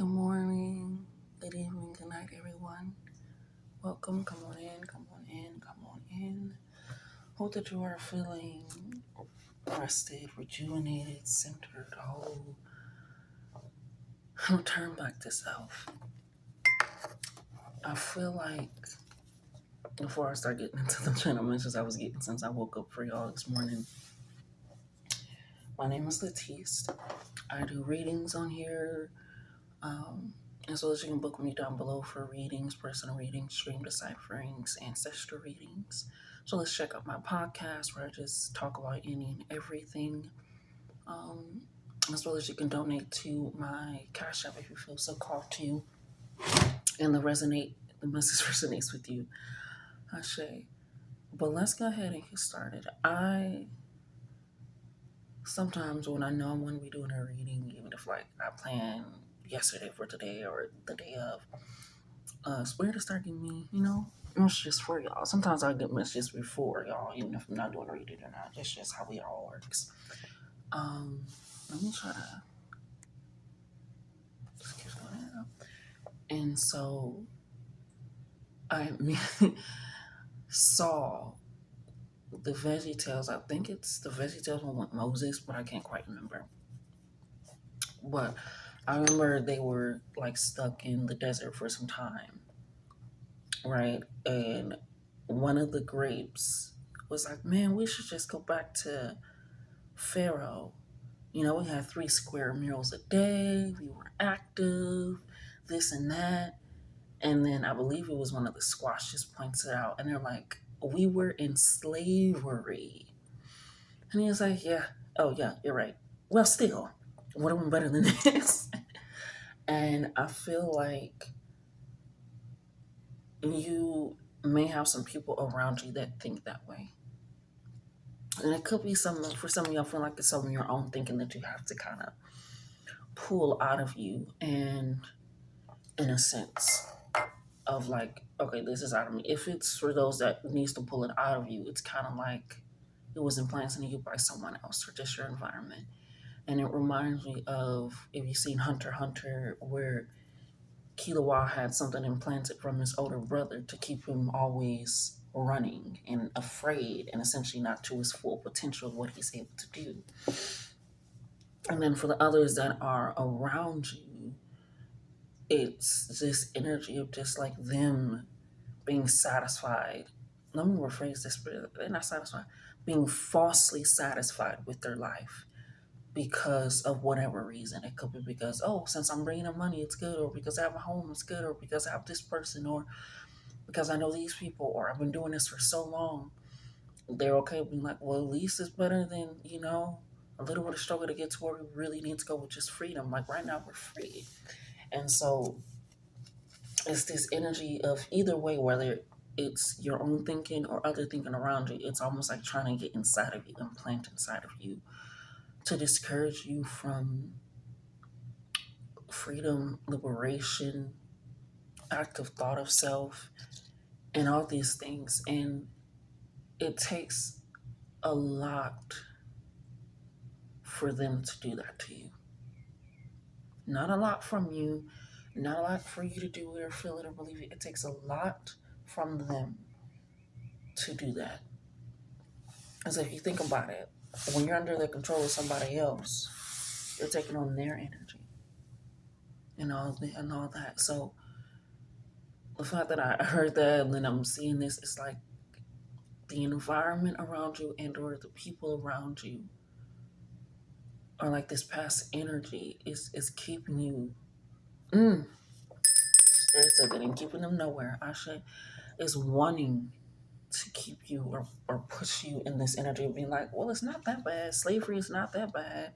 Good morning, good evening, good night, everyone. Welcome. Come on in, come on in, come on in. Hope that you are feeling rested, rejuvenated, centered, whole. Return back to self. I feel like before I start getting into the channel mentions I was getting since I woke up for y'all this morning, my name is Letice. I do readings on here. As well as you can book me down below for readings, personal readings, stream decipherings, ancestral readings. So let's check out my podcast where I just talk about any and everything. Um, as well as you can donate to my Cash App if you feel so called to, and the message resonates with you. Ashe. But let's go ahead and get started. I sometimes when I know I'm going to be doing a reading, even if like I plan yesterday for today or the day of, Spirit to start giving me, messages for y'all. Sometimes I get messages before y'all, even if I'm not doing a reading or not. It's just how it all works. Let me try to just keep going out. And so I immediately saw the Veggie Tales. I think it's the Veggie Tales one with Moses, but I can't quite remember. But I remember they were like stuck in the desert for some time, right? And one of the grapes was like, man, we should just go back to Pharaoh. We had 3 square meals a day, we were active, this and that. And then I believe it was one of the squashes points it out, and they're like, we were in slavery. And he was like, yeah, oh yeah, you're right. Well, still, would have been better than this. And I feel like you may have some people around you that think that way. And it could be for some of y'all feel like it's some of your own thinking that you have to kind of pull out of you, and in a sense of like, okay, this is out of me. If it's for those that needs to pull it out of you, it's kind of like it was implanted in you by someone else or just your environment. And it reminds me of, if you've seen Hunter x Hunter, where Killua had something implanted from his older brother to keep him always running and afraid and essentially not to his full potential of what he's able to do. And then for the others that are around you, it's this energy of just like them being satisfied. Let me rephrase this, but they're not satisfied. Being falsely satisfied with their life because of whatever reason. It could be because, oh, since I'm bringing in money, it's good, or because I have a home, it's good, or because I have this person, or because I know these people, or I've been doing this for so long. They're okay being like, well, at least it's better than, a little bit of struggle to get to where we really need to go with just freedom. Like right now, we're free. And so it's this energy of either way, whether it's your own thinking or other thinking around you, it's almost like trying to get inside of you and plant inside of you to discourage you from freedom, liberation, active thought of self, and all these things. And it takes a lot for them to do that to you. Not a lot from you, not a lot for you to do it or feel it or believe it. It takes a lot from them to do that. As if you think about it, when you're under the control of somebody else, you're taking on their energy and all that. So the fact that I heard that and then I'm seeing this, it's like the environment around you and or the people around you are like this past energy is keeping you seriously and keeping them nowhere. Asha is wanting to keep you or push you in this energy of being like, well, it's not that bad. Slavery is not that bad.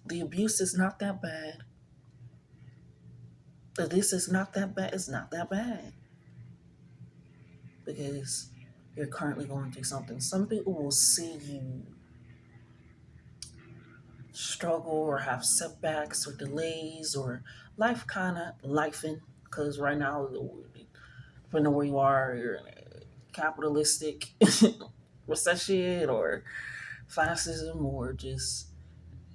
The abuse is not that bad. This is not that bad. It's not that bad. Because you're currently going through something. Some people will see you struggle or have setbacks or delays or life kind of lifing. Because right now, depending on where you are, you're in a capitalistic recession or fascism or just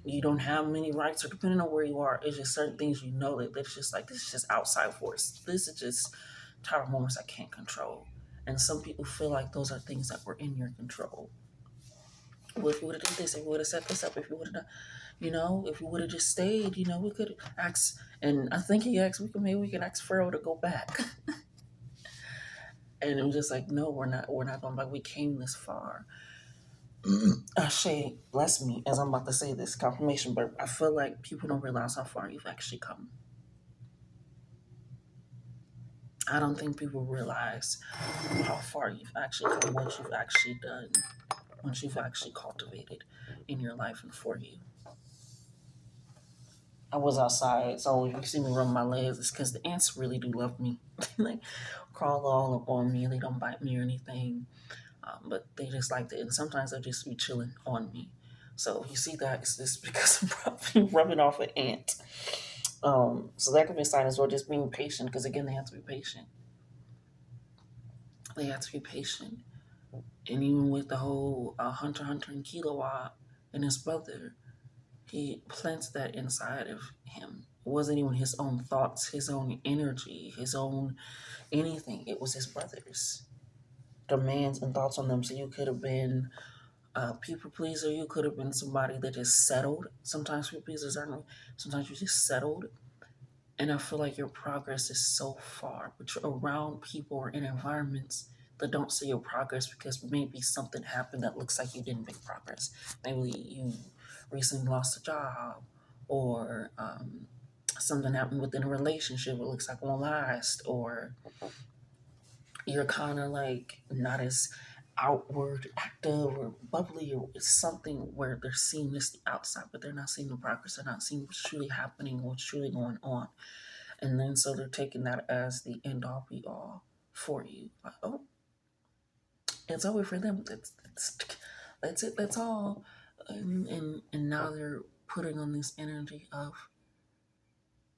you don't have many rights, or depending on where you are, it's just certain things you know that it's just like, this is just outside force. This is just tower moments I can't control. And some people feel like those are things that were in your control. Well, if you would have done this, if you would have set this up, if you would have done, if you would have just stayed, we could ask. And I think he asked, maybe we can ask Pharaoh to go back. And it was just like, no, we're not going back. We came this far. Shay, bless me, as I'm about to say this confirmation, but I feel like people don't realize how far you've actually come. I don't think people realize how far you've actually come, what you've actually done, what you've actually cultivated in your life and for you. I was outside, so if you see me run my legs, it's because the ants really do love me. They crawl all up on me. They don't bite me or anything, but they just like to. And sometimes they'll just be chilling on me. So if you see that, it's just because I'm probably rubbing off an ant. So that could be a sign as well, just being patient, because again, they have to be patient. They have to be patient. And even with the whole Hunter and Killua and his brother, he plants that inside of him. It wasn't even his own thoughts, his own energy, his own anything. It was his brother's demands and thoughts on them. So you could have been a people pleaser. You could have been somebody that just settled. Sometimes people pleasers aren't. Sometimes you just settled. And I feel like your progress is so far, but you're around people or in environments that don't see your progress because maybe something happened that looks like you didn't make progress. Maybe you recently lost a job, or something happened within a relationship. It looks like it won't last, or you're kind of like not as outward active or bubbly, or it's something where they're seeing this the outside, but they're not seeing the progress. They're not seeing what's truly happening, what's truly going on. And then so they're taking that as the end all be all for you. Like, oh, it's over for them. That's it. That's all. And now they're putting on this energy of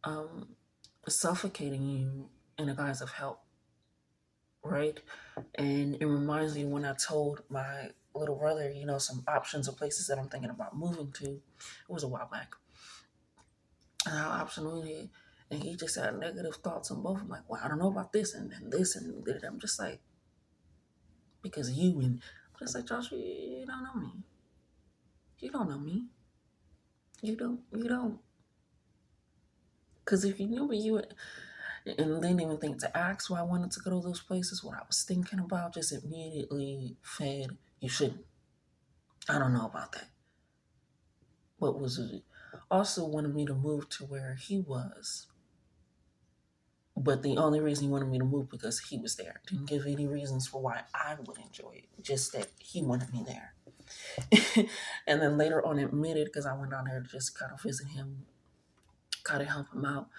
um, suffocating you in the guise of help, right? And it reminds me when I told my little brother, some options of places that I'm thinking about moving to. It was a while back. And how option and he just had negative thoughts on both. I'm like, well, I don't know about this and this and that. I'm just like, because you, and I'm just like, Josh, you don't know me. You don't know me. You don't. Because if you knew me, you would, and didn't even think to ask why I wanted to go to those places, what I was thinking about, just immediately fed, you shouldn't. I don't know about that. What was it? Also wanted me to move to where he was. But the only reason he wanted me to move because he was there. Didn't give any reasons for why I would enjoy it. Just that he wanted me there. And then later on admitted, because I went down there to just kind of visit him, kind of help him out.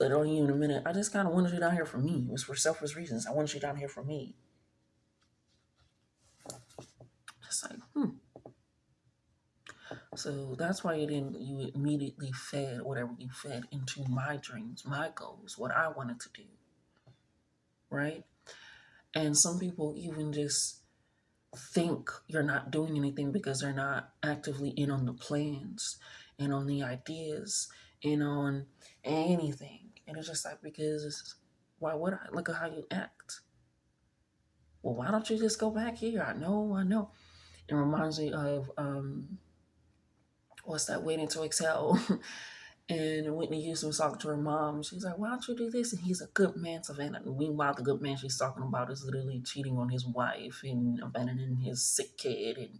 Later on, even a minute, I just kind of wanted you down here for me. It was for selfish reasons. I wanted you down here for me. Just like, So that's why you immediately fed whatever you fed into my dreams, my goals, what I wanted to do. Right? And some people even just think you're not doing anything because they're not actively in on the plans and on the ideas and on anything. And it's just like, because why would I? Look at how you act. Well, why don't you just go back here? I know. It reminds me of what's that, Waiting to Exhale. And Whitney Houston was talking to her mom. She's like, why don't you do this? And he's a good man, Savannah. And meanwhile, the good man she's talking about is literally cheating on his wife and abandoning his sick kid. And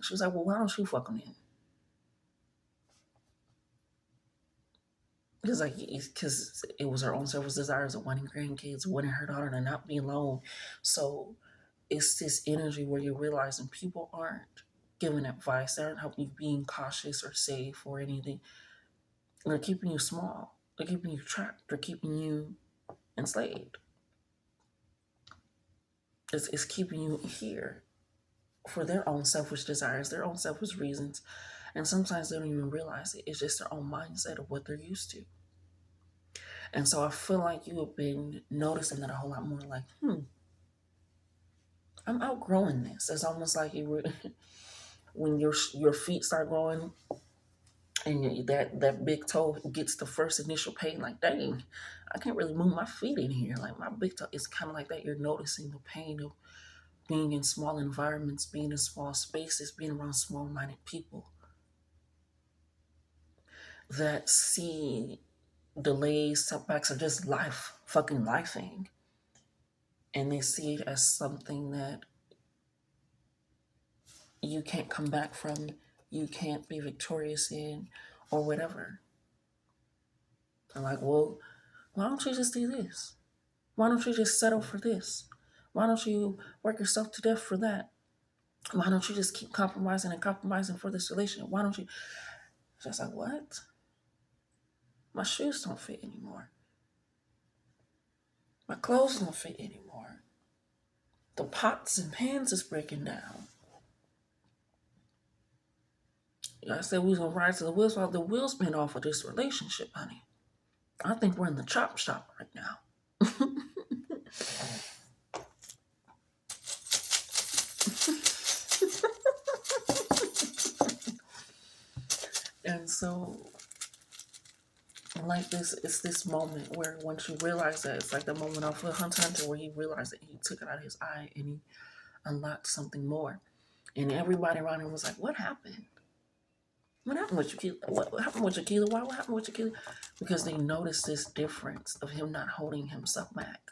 she was like, well, why don't you fuck him then? Because it was her own selfish desires of wanting grandkids, wanting her daughter to not be alone. So it's this energy where you're realizing people aren't giving advice. They aren't helping you being cautious or safe or anything. They're keeping you small. They're keeping you trapped. They're keeping you enslaved. It's keeping you here for their own selfish desires, their own selfish reasons. And sometimes they don't even realize it. It's just their own mindset of what they're used to. And so I feel like you have been noticing that a whole lot more, like, I'm outgrowing this. It's almost like you were when your feet start growing and that big toe gets the first initial pain, like, dang, I can't really move my feet in here. Like, my big toe is kind of like that. You're noticing the pain of being in small environments, being in small spaces, being around small-minded people that see delays, setbacks, or just life, fucking lifing, and they see it as something that you can't come back from, you can't be victorious in, or whatever. I'm like, well, why don't you just do this? Why don't you just settle for this? Why don't you work yourself to death for that? Why don't you just keep compromising and compromising for this relationship? Why don't you? Just like, what? My shoes don't fit anymore. My clothes don't fit anymore. The pots and pans is breaking down. I said we was gonna ride to the wheels while the wheels been off of this relationship, honey. I think we're in the chop shop right now. And so, like this, it's this moment where once you realize that, it's like the moment off of Hunter where he realized that he took it out of his eye and he unlocked something more. And everybody around him was like, what happened? What happened with Shaquille? What happened with Shaquille? Why? What happened with Shaquille? Because they noticed this difference of him not holding himself back,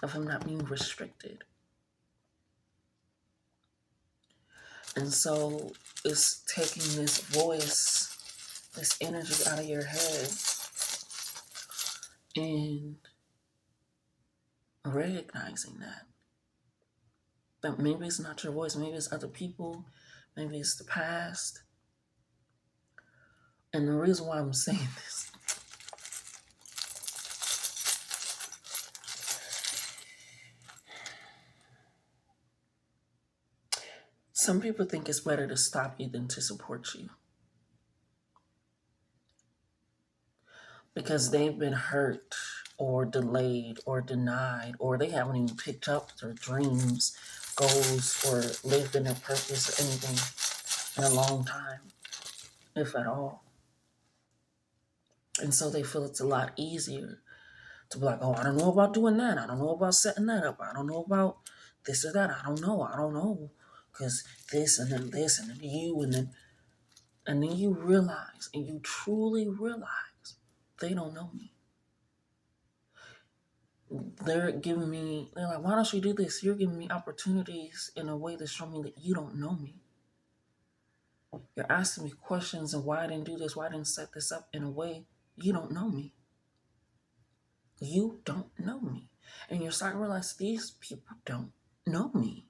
of him not being restricted. And so it's taking this voice, this energy out of your head and recognizing that maybe it's not your voice, maybe it's other people, maybe it's the past. And the reason why I'm saying this, some people think it's better to stop you than to support you. Because they've been hurt or delayed or denied, or they haven't even picked up their dreams, goals, or lived in their purpose or anything in a long time, if at all. And so they feel it's a lot easier to be like, oh, I don't know about doing that. I don't know about setting that up. I don't know about this or that. I don't know. Because this and then this and then you and then you realize, and you truly realize, they don't know me. They're like, why don't you do this? You're giving me opportunities in a way to show me that you don't know me. You're asking me questions and why I didn't do this, why I didn't set this up in a way you don't know me. You don't know me. And you're starting to realize these people don't know me.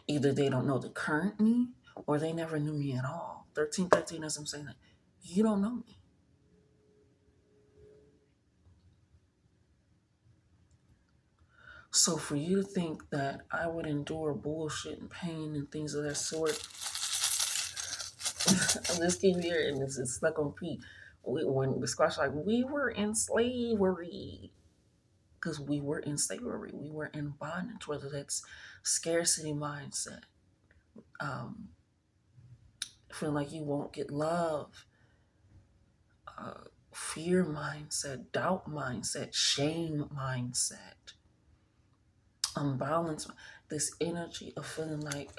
Either they don't know the current me or they never knew me at all. 1313, as I'm saying that, you don't know me. So for you to think that I would endure bullshit and pain and things of that sort, I'm just keep hearing this. It's stuck on Pete. When the squash like, we were in slavery. Because we were in slavery. We were in bondage, whether that's scarcity mindset, feeling like you won't get love, fear mindset, doubt mindset, shame mindset, unbalance, this energy of feeling like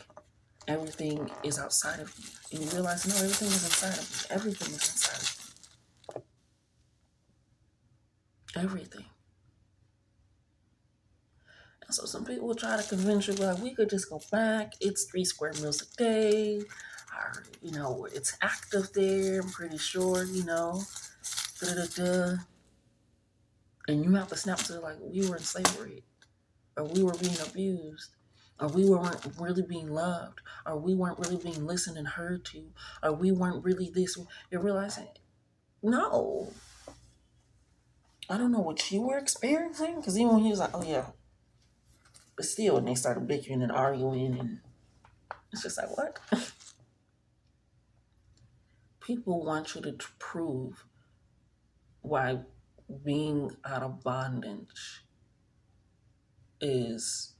everything is outside of you. And you realize, no, everything is inside of you. Everything is inside of you. Everything. And so some people will try to convince you, like, we could just go back. It's 3 square meals a day. Or, it's active there. I'm pretty sure, Da-da-da-da. And you have to snap to, like, we were in slavery. Or we were being abused. Or we weren't really being loved. Or we weren't really being listened and heard to. Or we weren't really this. You're realizing, no. I don't know what you were experiencing. Because even when he was like, oh, yeah. But still, when they started bickering and arguing, and it's just like, what? People want you to prove why being out of bondage is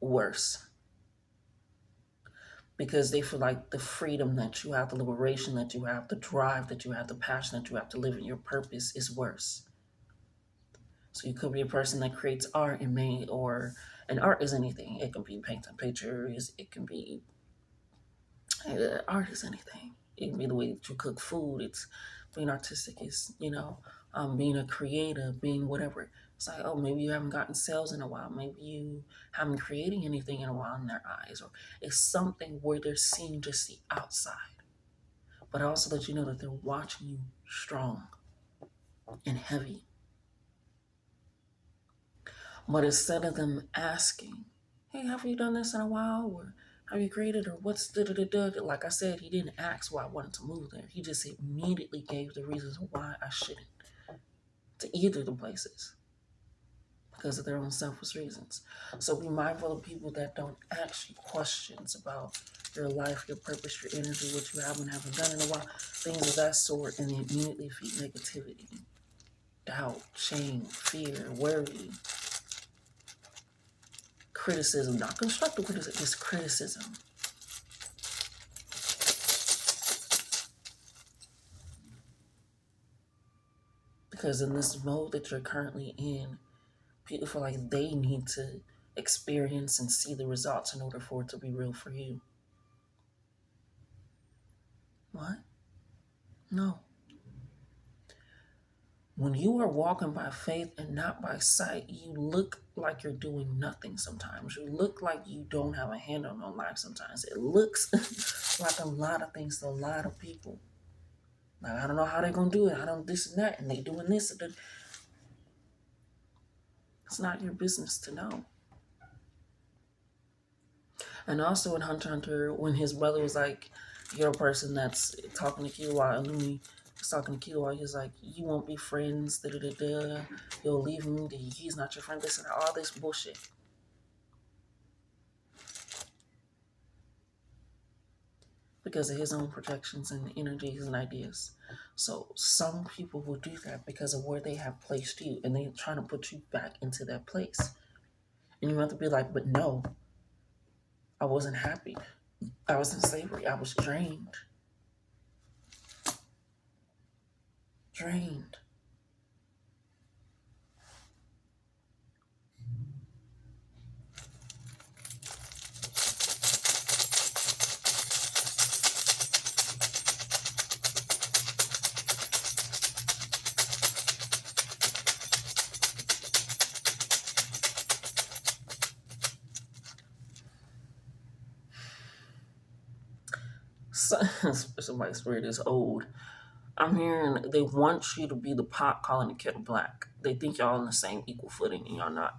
worse. because they feel like the freedom that you have, the liberation that you have, the drive that you have, the passion that you have to live in your purpose is worse. So you could be a person that creates art and may, or and art is anything. It can be painting pictures. It can be art is anything. It can be the way that you cook food. It's being artistic. It's being a creator, being whatever. It's like, oh, maybe you haven't gotten sales in a while. Maybe you haven't creating anything in a while in their eyes, or it's something where they're seeing just the outside, but also let you know that they're watching you strong and heavy. But instead of them asking, hey, have you done this in a while? Or have you created? Or what's da da da da? Like I said, he didn't ask why I wanted to move there. He just immediately gave the reasons why I shouldn't to either of the places because of their own selfish reasons. So be mindful of people that don't ask you questions about your life, your purpose, your energy, what you haven't done in a while, things of that sort, and they immediately feed negativity, doubt, shame, fear, worry, criticism, not constructive criticism, just criticism. Because in this mode that you're currently in, people feel like they need to experience and see the results in order for it to be real for you. What? No. When you are walking by faith and not by sight, you look like you're doing nothing sometimes. You look like you don't have a handle on life sometimes. It looks like a lot of things to a lot of people. Like, I don't know how they're going to do it. I don't this and that. And they doing this. And it's not your business to know. And also in Hunter x Hunter, when his brother was like, you're a person that's talking to Killua, and Lumi was talking to Killua, he's like, you won't be friends, da da da da. You'll leave him, he's not your friend, this and all this bullshit. Because of his own projections and energies and ideas. So some people will do that because of where they have placed you, and they're trying to put you back into that place. And you have to be like, but no, I wasn't happy. I was in slavery. I was drained. Drained. So, somebody's spirit is old. I'm hearing they want you to be the pot calling the kettle black. They think y'all on the same equal footing, and y'all not.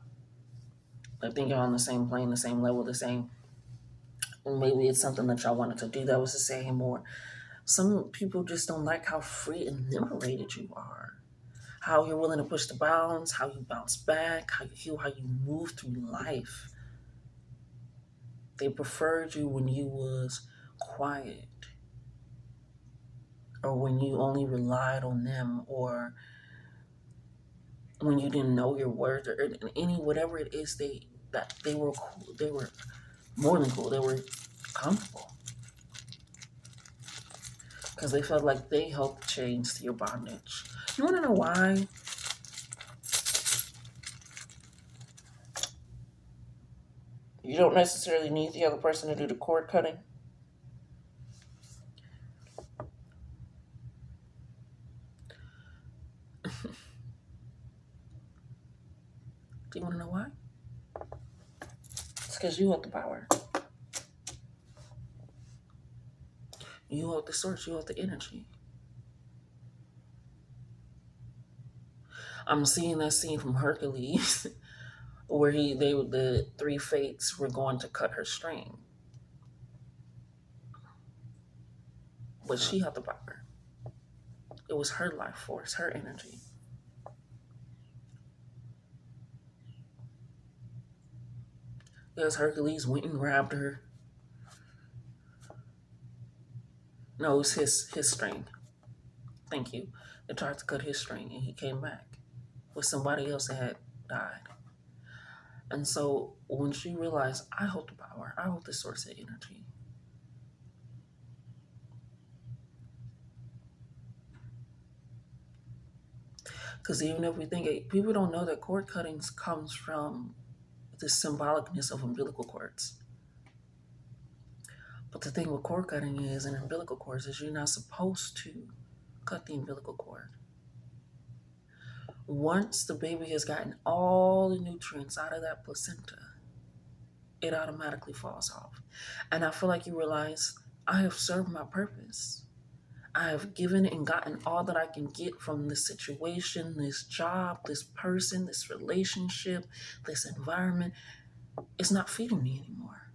They think y'all on the same plane, the same level, the same. Maybe it's something that y'all wanted to do that was the same, or some people just don't like how free and liberated you are. How you're willing to push the bounds, how you bounce back, how you heal, how you move through life. They preferred you when you was quiet, or when you only relied on them, or when you didn't know your worth, or any whatever it is. They were cool. They were more than cool. They were comfortable because they felt like they helped change your bondage. You want to know why? You don't necessarily need the other person to do the cord cutting. Do you want to know why? It's because you hold the power. You hold the source. You hold the energy. I'm seeing that scene from Hercules where the three fates were going to cut her string, but she had the power. It was her life force, her energy. Because Hercules went and grabbed her. No, it was his string. Thank you. They tried to cut his string, and he came back with somebody else that had died. And so when she realized, I hold the power, I hold the source of energy, Because even if we think it, people don't know that cord cuttings comes from the symbolicness of umbilical cords. But the thing with cord cutting is, and umbilical cords, is you're not supposed to cut the umbilical cord. Once the baby has gotten all the nutrients out of that placenta, it automatically falls off. And I feel like you realize, I have served my purpose. I have given and gotten all that I can get from this situation, this job, this person, this relationship, this environment. It's not feeding me anymore.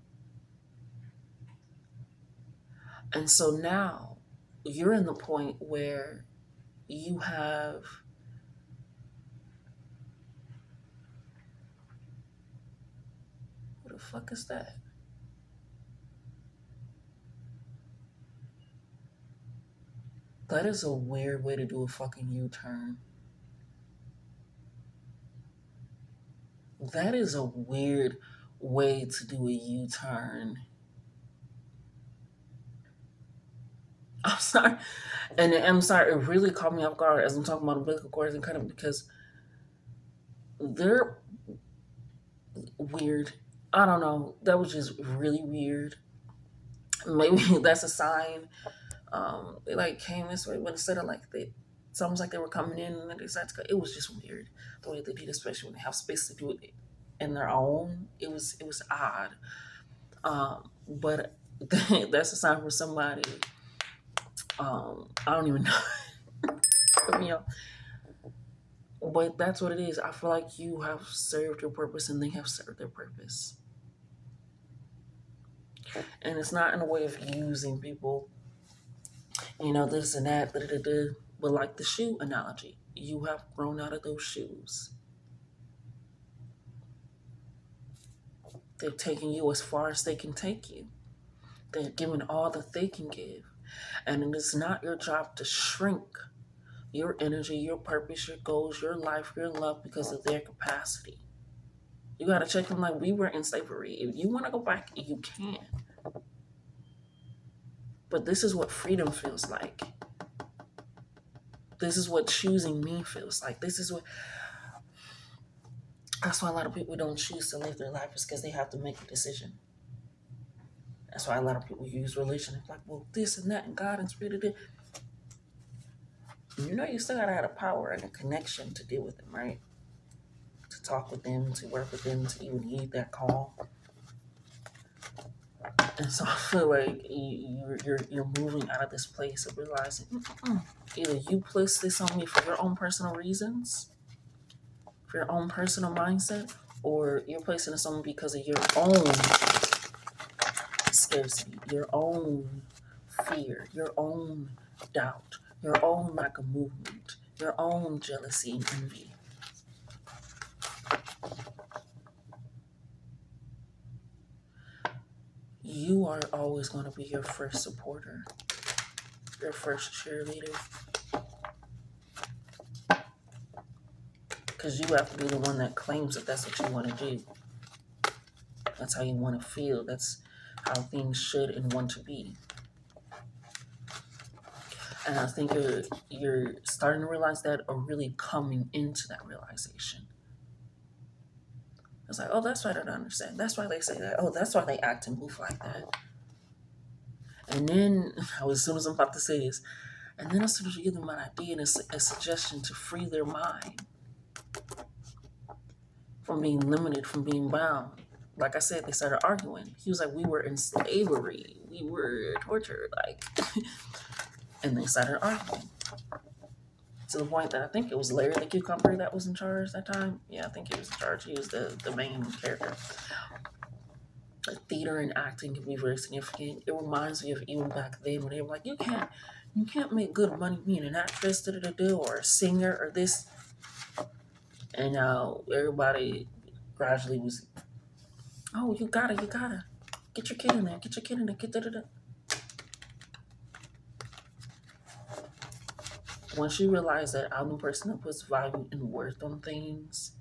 And so now you're in the point where you have what the fuck is that? That is a weird way to do a fucking U-turn. That is a weird way to do a U-turn. I'm sorry. And I'm sorry, it really caught me off guard as I'm talking about umbilical cords and cutting because they're weird. I don't know. That was just really weird. Maybe that's a sign. They like came this way, but instead of like it's almost like they were coming in and then they decided to cut. It was just weird the way they did, especially when they have space to do it in their own. It was odd. But that's a sign for somebody. I don't even know. You know, but that's what it is. I feel like you have served your purpose and they have served their purpose. And it's not in a way of using people, this and that, but like the shoe analogy, you have grown out of those shoes. They've taken you as far as they can take you. They've given all that they can give. And it is not your job to shrink your energy, your purpose, your goals, your life, your love because of their capacity. You got to check them like we were in slavery. If you want to go back, you can. But this is what freedom feels like. This is what choosing me feels like. That's why a lot of people don't choose to live their life, is because they have to make a decision. That's why a lot of people use religion. It's like, well, this and that, and God and spirit. You still gotta have the power and the connection to deal with them, right? To talk with them, to work with them, to even heed that call. And so I feel like you're moving out of this place of realizing either you place this on me for your own personal reasons, for your own personal mindset, or you're placing this on me because of your own scarcity, your own fear, your own doubt, your own lack of movement, your own jealousy and envy. You are always going to be your first supporter, your first cheerleader. Because you have to be the one that claims that that's what you want to do. That's how you want to feel. That's how things should and want to be. And I think you're starting to realize that, or really coming into that realization. It's like, oh, that's why I don't understand. That's why they say that. Oh, that's why they act and move like that. And then, as soon as I'm about to say this, and then as soon as you give them an idea and a suggestion to free their mind from being limited, from being bound, like I said, they started arguing. He was like, we were in slavery. We were tortured. And they started arguing. To the point that I think it was Larry the Cucumber that was in charge that time. Yeah, I think he was in charge. He was the main character. Theater and acting can be very significant. It reminds me of even back then when they were like, you can't make good money being an actress, or a singer, or this. And now everybody gradually was, oh, you gotta get your kid in there, get. Once you realize that I'm the person that puts value and worth on things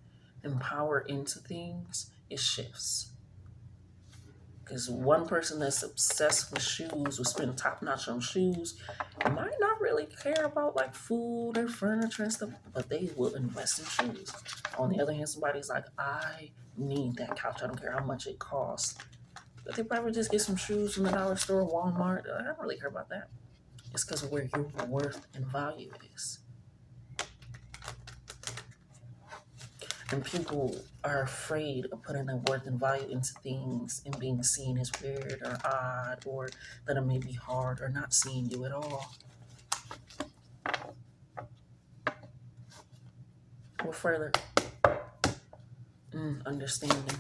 and power into things, it shifts. Because one person that's obsessed with shoes will spend top notch on shoes, might not really care about like food or furniture and stuff, but they will invest in shoes. On the other hand, somebody's like, I need that couch. I don't care how much it costs. But they probably just get some shoes from the dollar store, Walmart. I don't really care about that. It's because of where your worth and value is. And people are afraid of putting their worth and value into things and being seen as weird or odd, or that it may be hard, or not seeing you at all. Or further, understanding.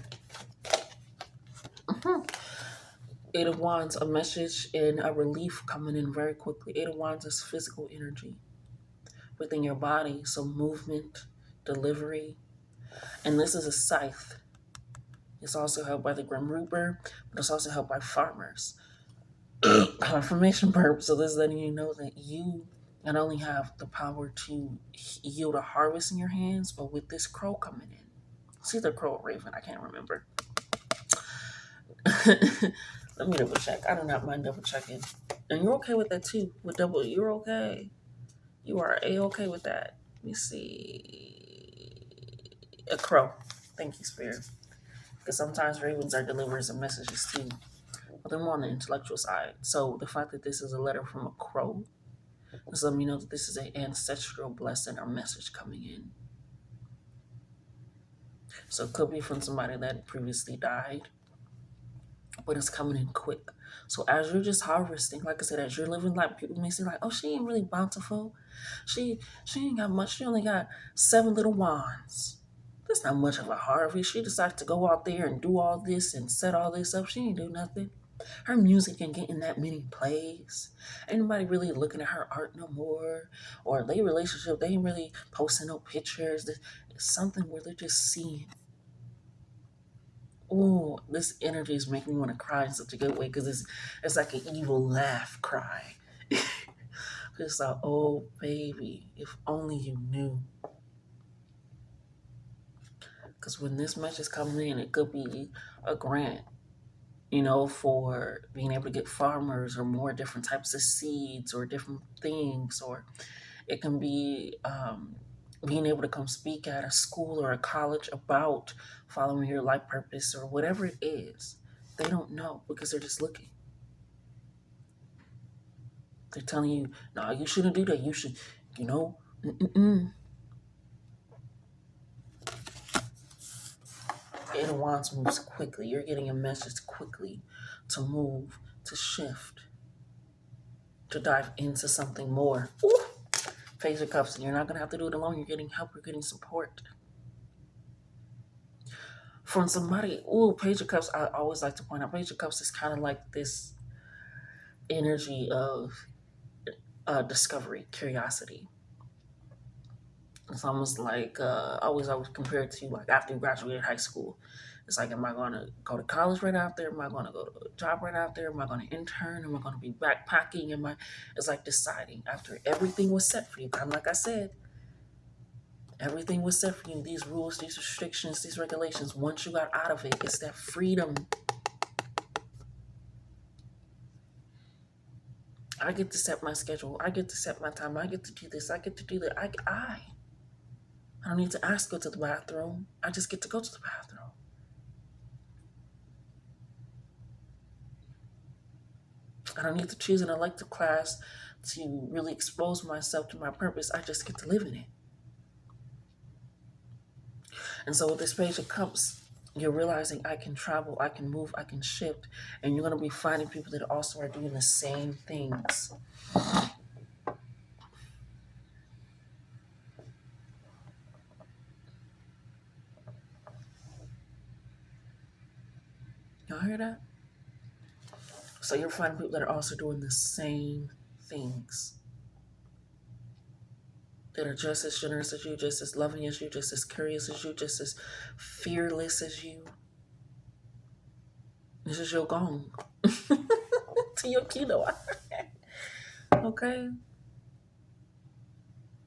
Eight of Wands, a message and a relief coming in very quickly. Eight of Wands is physical energy within your body, so movement, delivery. And this is a scythe. It's also held by the Grim Reaper, but it's also held by farmers. Confirmation purpose. So this is letting you know that you not only have the power to yield a harvest in your hands, but with this crow coming in. It's either crow or raven, I can't remember. Let me double check. I do not mind double checking. And you're okay with that too. With double, you're okay. You are A-okay with that. Let me see. A crow. Thank you, Spirit. Because sometimes ravens are deliverers of messages too. But they're more on the intellectual side. So the fact that this is a letter from a crow is letting me know that this is an ancestral blessing or message coming in. So it could be from somebody that previously died, but it's coming in quick. So as you're just harvesting, like I said, as you're living life, people may say like, oh, she ain't really bountiful. She ain't got much. She only got 7 little wands. That's not much of a harvest. She decided to go out there and do all this and set all this up. She ain't do nothing. Her music ain't getting that many plays. Ain't nobody really looking at her art no more. Or their relationship, they ain't really posting no pictures. It's something where they're just seeing. Oh, this energy is making me want to cry in such a good way because it's like an evil laugh cry. It's like, oh, baby, if only you knew. Because when this much is coming in, it could be a grant, for being able to get farmers or more different types of seeds or different things. Or it can be being able to come speak at a school or a college about following your life purpose or whatever it is. They don't know because they're just looking. They're telling you, no, you shouldn't do that. You should, Eight of Wands moves quickly. You're getting a message quickly to move, to shift, to dive into something more. Ooh. Page of Cups, and you're not going to have to do it alone. You're getting help. You're getting support. From somebody, Page of Cups, I always like to point out, Page of Cups is kind of like this energy of discovery, curiosity. It's almost like, I always compare it to like after you graduated high school. It's like, am I going to go to college right after? Am I going to go to a job right after? Am I going to intern? Am I going to be backpacking? It's like deciding after everything was set for you. Kind of like I said, everything was set for you. These rules, these restrictions, these regulations. Once you got out of it, it's that freedom. I get to set my schedule. I get to set my time. I get to do this. I get to do that. I don't need to ask to go to the bathroom. I just get to go to the bathroom. I don't need to choose an elective class to really expose myself to my purpose. I just get to live in it. And so with this Page of Cups, you're realizing I can travel, I can move, I can shift, and you're going to be finding people that also are doing the same things. Y'all hear that? So you're finding people that are also doing the same things. That are just as generous as you, just as loving as you, just as curious as you, just as fearless as you. This is your gong to your kilo. Okay?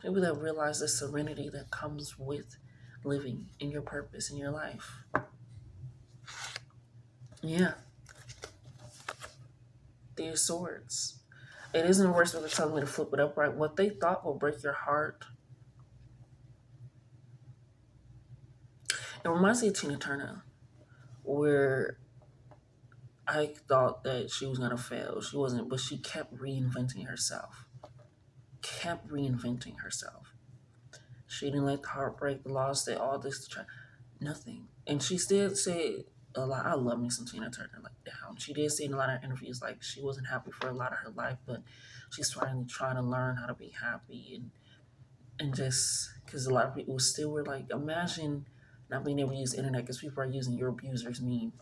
People that realize the serenity that comes with living in your purpose in your life. Yeah. Three of Swords. It isn't a verse where they're telling me to flip it upright. What they thought will break your heart. It reminds me of Tina Turner, where I thought that she was gonna fail. She wasn't, but she kept reinventing herself. Kept reinventing herself. She didn't let the heartbreak, the loss, that all this to try nothing. And she still said a lot. I love me some Tina Turner, like down. She did say in a lot of interviews like she wasn't happy for a lot of her life, but she's trying to learn how to be happy and just because a lot of people still were like, imagine not being able to use the internet because people are using your abuser's meme.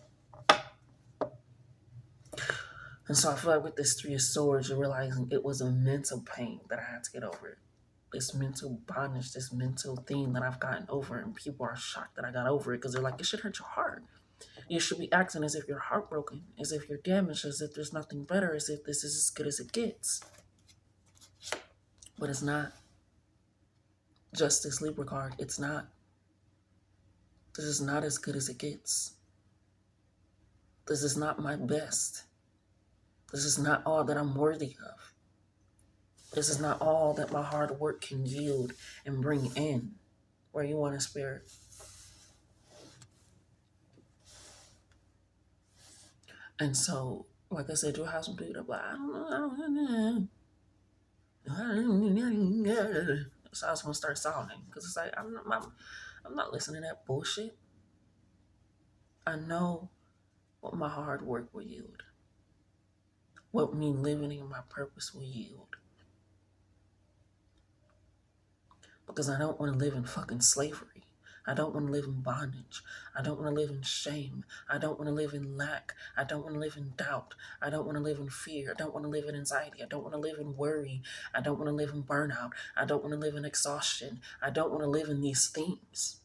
And so I feel like with this Three of Swords, you're realizing it was a mental pain that I had to get over. It. This mental bondage, this mental thing that I've gotten over, and people are shocked that I got over it because they're like, it should hurt your heart. You should be acting as if you're heartbroken, as if you're damaged, as if there's nothing better, as if this is as good as it gets. But it's not. Justice Libra card, it's not. This is not as good as it gets. This is not my best. This is not all that I'm worthy of. This is not all that my hard work can yield and bring in. Where you want to spirit. And so, like I said, you'll have some people that be like, I don't know. That's how it's going to start sounding. Because it's like, I'm not listening to that bullshit. I know what my hard work will yield. What me living in my purpose will yield. Because I don't want to live in fucking slavery. I don't want to live in bondage. I don't want to live in shame. I don't want to live in lack. I don't want to live in doubt. I don't want to live in fear. I don't want to live in anxiety. I don't want to live in worry. I don't want to live in burnout. I don't want to live in exhaustion. I don't want to live in these things.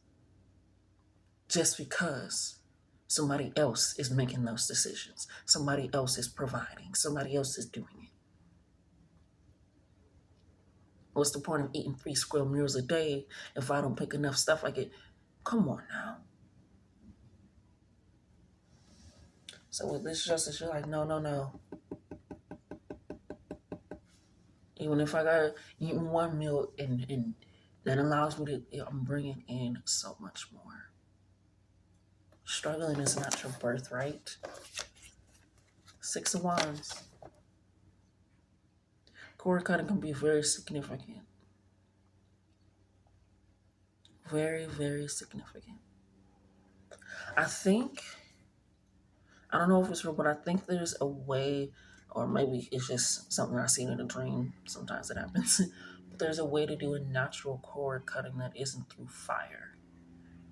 Just because somebody else is making those decisions. Somebody else is providing. Somebody else is doing it. What's the point of eating 3 square meals a day if I don't pick enough stuff like it? Come on now. So with this justice, you're like, no. Even if I gotta eat one meal and that allows me to, I'm bringing in so much more. Struggling is not your birthright. 6 of Wands. Cord cutting can be very significant. Very, very significant. I don't know if it's real, but I think there's a way, or maybe it's just something I've seen in a dream. Sometimes it happens. But there's a way to do a natural cord cutting that isn't through fire.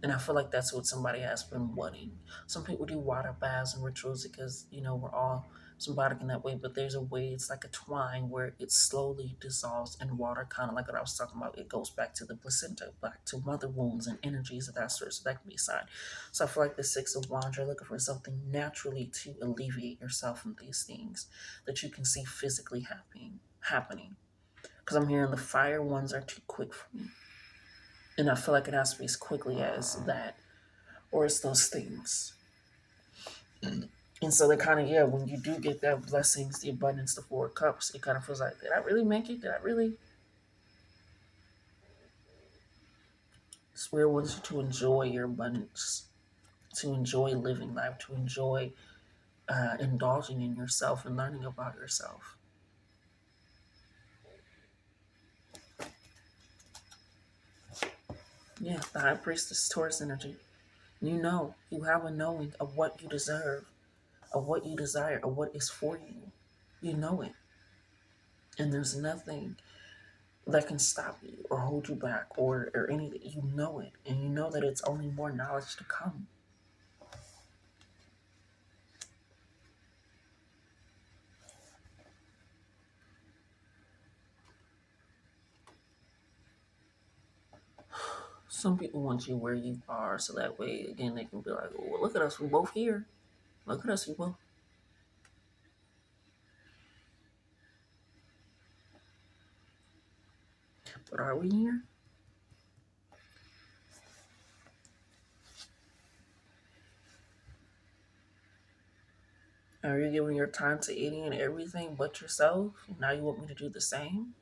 And I feel like that's what somebody has been wanting. Some people do water baths and rituals because, we're all symbolic in that way. But there's a way, it's like a twine where it slowly dissolves in water, kind of like what I was talking about. It goes back to the placenta, back to mother wounds and energies of that sort. So that can be a sign. So I feel like the 6 of Wands, you're looking for something naturally to alleviate yourself from these things that you can see physically happening. Because I'm hearing the fire ones are too quick for me. And I feel like it has to be as quickly as that, or it's those things. And so they kind of, when you do get that blessings, the abundance, the 4 cups, it kind of feels like, did I really make it? Did I really? Spirit wants you to enjoy your abundance, to enjoy living life, to enjoy indulging in yourself and learning about yourself. Yeah, the High Priestess, Taurus energy. You have a knowing of what you deserve, of what you desire, of what is for you. You know it. And there's nothing that can stop you or hold you back or anything. You know it. And you know that it's only more knowledge to come. Some people want you where you are so that way, again, they can be like, oh, well, look at us. We're both here. Look at us. We both. But are we here? Are we you're giving your time to any and everything but yourself, and now you want me to do the same?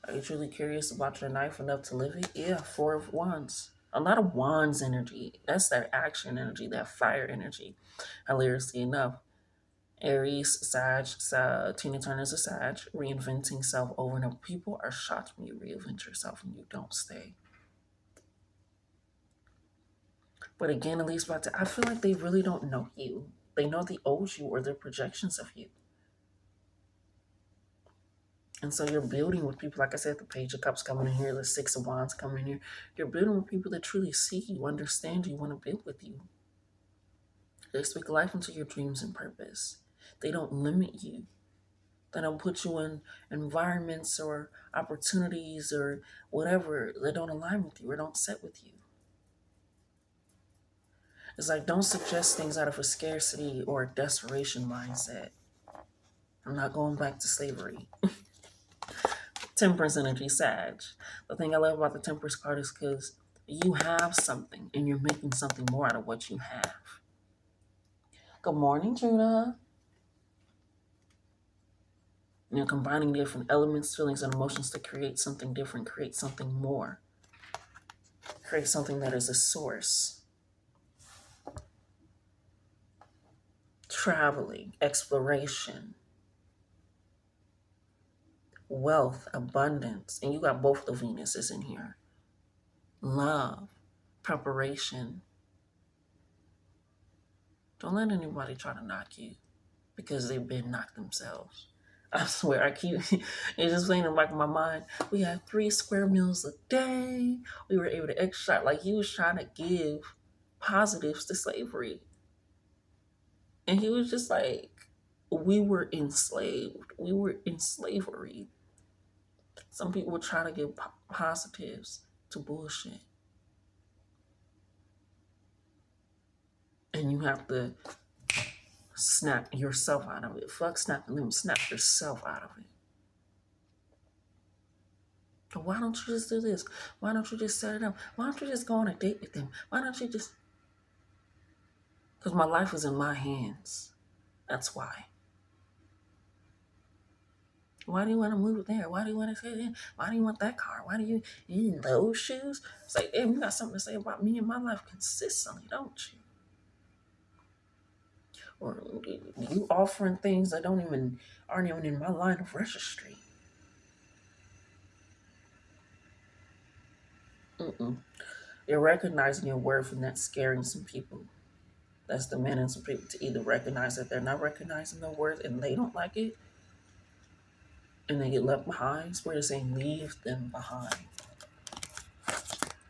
Are you truly curious about your life enough to live it? Yeah, Four of Wands. A lot of Wands energy. That's that action energy, that fire energy. Hilariously enough, Aries, Tina Turner's a Sag, reinventing self over and over. People are shocked when you reinvent yourself and you don't stay. But again, at least I feel like they really don't know you. They know the old you or their projections of you. And so you're building with people, like I said, the Page of Cups coming in here, the Six of Wands coming in here. You're building with people that truly see you, understand you, want to build with you. They speak life into your dreams and purpose. They don't limit you. They don't put you in environments or opportunities or whatever that don't align with you or don't set with you. It's like, don't suggest things out of a scarcity or a desperation mindset. I'm not going back to slavery. Temperance energy, Sag. The thing I love about the Temperance card is because you have something and you're making something more out of what you have. Good morning, Juna. You're combining different elements, feelings, and emotions to create something different, create something more, create something that is a source. Traveling, exploration, wealth, abundance, and you got both the Venuses in here. Love, preparation. Don't let anybody try to knock you because they've been knocked themselves. I swear, it's just playing in the back of my mind. We had 3 square meals a day. We were able to exercise. Like, he was trying to give positives to slavery. And he was just like, we were enslaved. We were in slavery. Some people would try to give positives to bullshit. And you have to snap yourself out of it. Fuck snapping them. Snap yourself out of it. Why don't you just do this? Why don't you just set it up? Why don't you just go on a date with them? Why don't you just... Because my life is in my hands. That's why. Why do you want to move there? Why do you want to say that? Why do you want that car? Why do you in those shoes? It's like, damn, you got something to say about me and my life consistently, don't you? Or you offering things that aren't even in my line of registry. You're recognizing your worth, and that's scaring some people. That's demanding some people to either recognize that they're not recognizing their worth and they don't like it, and they get left behind. It's where they're saying leave them behind.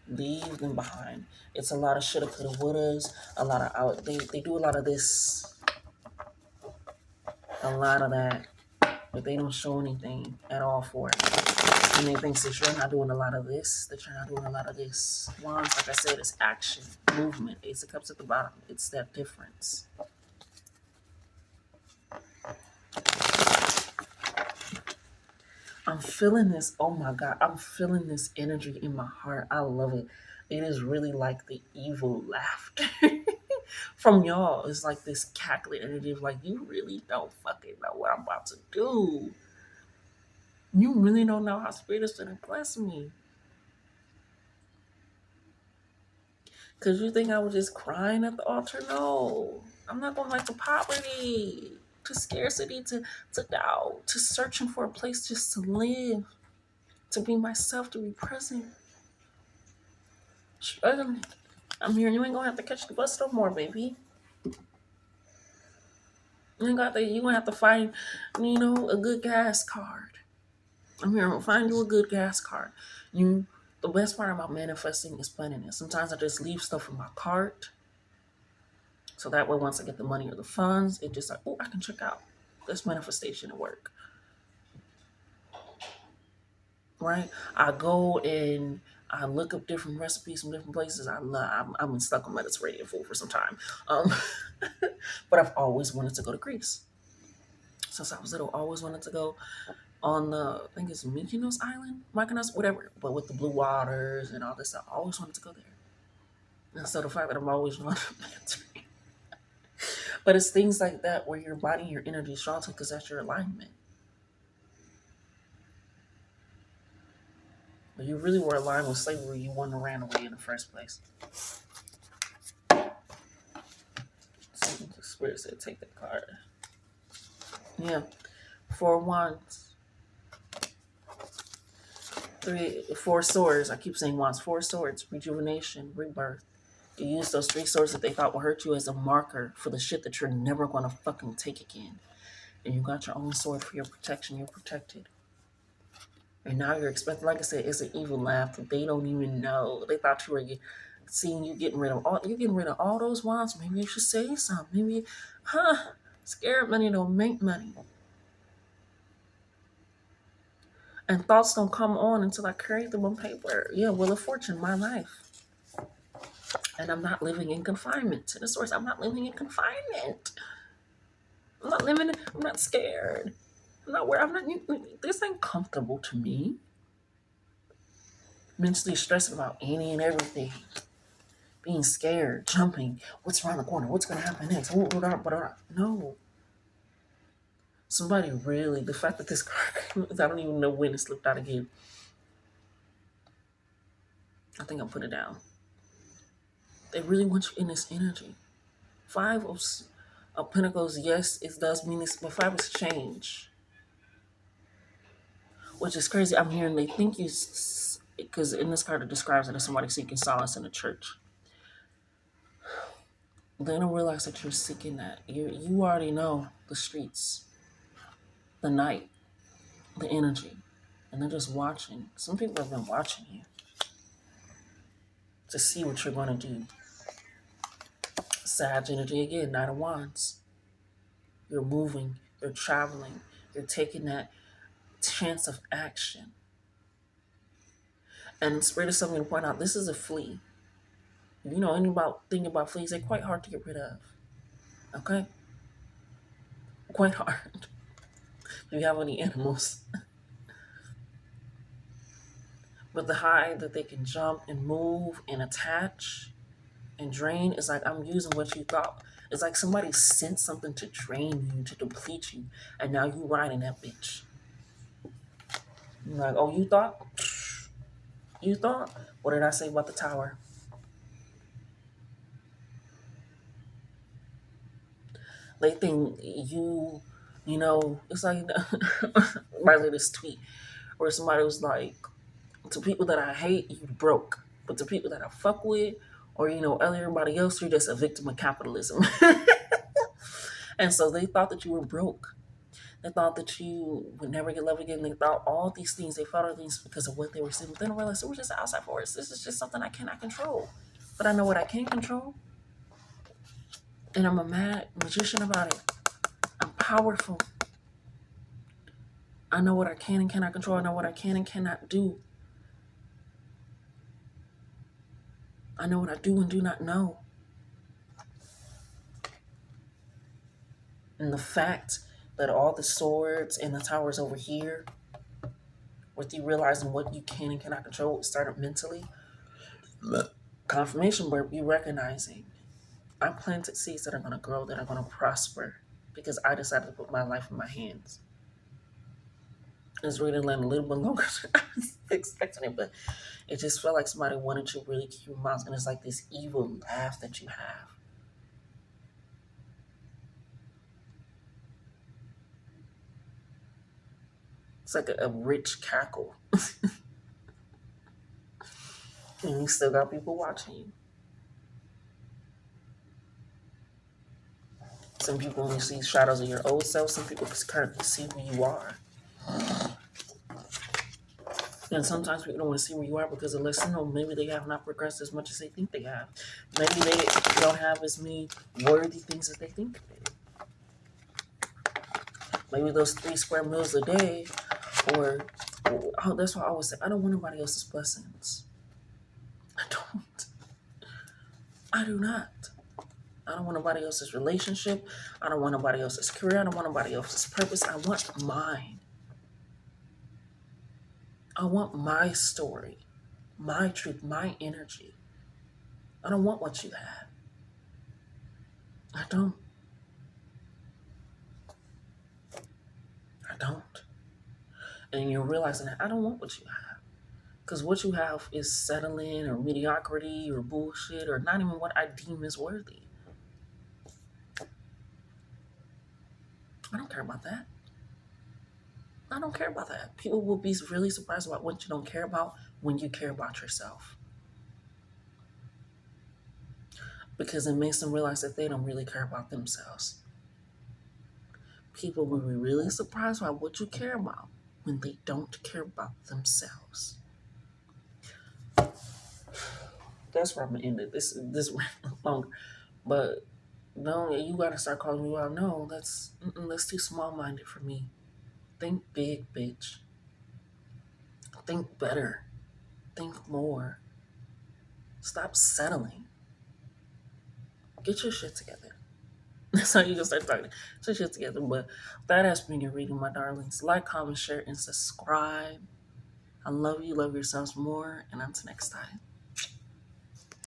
Leave them behind. It's a lot of shoulda, coulda, wouldas. A lot of they do a lot of this. A lot of that, but they don't show anything at all for it. And they think that you're not doing a lot of this, that you're not doing a lot of this. Wands, like I said, is action, movement. Ace of Cups at the bottom. It's that difference. I'm feeling this. Oh my God. I'm feeling this energy in my heart. I love it. It is really like the evil laughter from y'all. It's like this cackling energy of like, you really don't fucking know what I'm about to do. You really don't know how Spirit is going to bless me. Because you think I was just crying at the altar? No. I'm not going back to poverty, to scarcity, to doubt, to searching for a place just to live, to be myself, to be present. Struggling. I'm here. You ain't going to have to catch the bus no more, baby. You ain't you going to have to find, a good gas card. I'm here. I'm going to find you a good gas card. The best part about manifesting is planning it. Sometimes I just leave stuff in my cart. So that way, once I get the money or the funds, it just like, oh, I can check out this manifestation at work. Right? I go and I look up different recipes from different places. I've been stuck on Mediterranean food for some time. But I've always wanted to go to Greece. Since I was little, always wanted to go on I think it's Mykonos Island, whatever, but with the blue waters and all this stuff. I always wanted to go there. And so the fact that I'm always running But it's things like that where your body, your energy is drawn to because that's your alignment. But you really were aligned with slavery, you wouldn't have ran away in the first place. So the spirit said, take that card. Yeah. 4 wands. 4 swords. I keep saying wands. 4 swords. Rejuvenation, rebirth. You use those 3 swords that they thought would hurt you as a marker for the shit that you're never going to fucking take again. And you got your own sword for your protection. You're protected. And now you're expecting, like I said, it's an evil laugh that they don't even know. They thought you were seeing you getting rid of all those wands. Maybe you should say something. Maybe, scared money don't make money. And thoughts don't come on until I create them on paper. Yeah, Wheel of Fortune, my life. And I'm not living in confinement. To the source, I'm not living in confinement. I'm not scared. This ain't comfortable to me. Mentally stressing about any and everything. Being scared, jumping. What's around the corner? What's going to happen next? No. Somebody really, the fact that this card, I don't even know when it slipped out again. I think I'll put it down. They really want you in this energy. 5 of Pentacles, yes, it does mean this, but 5 is change. Which is crazy. I'm hearing they think you, because in this card it describes it as somebody seeking solace in the church. They don't realize that you're seeking that. You already know the streets, the night, the energy, and they're just watching. Some people have been watching you to see what you're going to do. Sag energy again, Knight of Wands. You're moving, you're traveling, you're taking that chance of action. And Spirit is something to point out. This is a flea. If you know anything about fleas, they're quite hard to get rid of. Okay? Quite hard. If you have any animals. But the high that they can jump and move and attach and drain is like, I'm using what you thought. It's like somebody sent something to drain you, to deplete you, and now you riding that bitch. You're like, oh, you thought? You thought? What did I say about the tower? They think you know, it's like, right, this tweet where somebody was like, to people that I hate, you broke. But to people that I fuck with, or, everybody else, you're just a victim of capitalism. And so they thought that you were broke. They thought that you would never get love again. They thought all these things. They felt all these because of what they were seeing. But then I realized it was just an outside force. This is just something I cannot control. But I know what I can control. And I'm a mad magician about it. I'm powerful. I know what I can and cannot control. I know what I can and cannot do. I know what I do and do not know. And the fact that all the swords and the towers over here, with you realizing what you can and cannot control, started mentally. Confirmation where you recognizing I planted seeds that are going to grow, that are going to prosper, because I decided to put my life in my hands. It's really lasting a little bit longer than I was expecting it, but it just felt like somebody wanted to really keep your mouth, and it's like this evil laugh that you have. It's like a rich cackle. And you still got people watching you. Some people only see shadows of your old self. Some people currently see who you are. And sometimes people don't want to see where you are because maybe they have not progressed as much as they think they have. Maybe they don't have as many worthy things as they think they do. Maybe those 3 square meals a day, that's why I always say, I don't want nobody else's blessings. I do not. I don't want nobody else's relationship. I don't want nobody else's career. I don't want nobody else's purpose. I want mine. I want my story, my truth, my energy. I don't want what you have. I don't. I don't. And you're realizing that I don't want what you have. Because what you have is settling or mediocrity or bullshit or not even what I deem as worthy. I don't care about that. I don't care about that. People will be really surprised about what you don't care about when you care about yourself. Because it makes them realize that they don't really care about themselves. People will be really surprised by what you care about when they don't care about themselves. That's where I'm gonna end it. This ran longer, but no, you gotta start calling me out. No, that's too small minded for me. Think big, bitch. Think better. Think more. Stop settling. Get your shit together. That's how you can start talking. Get your shit together. But that has been your reading, my darlings. Like, comment, share, and subscribe. I love you. Love yourselves more. And until next time.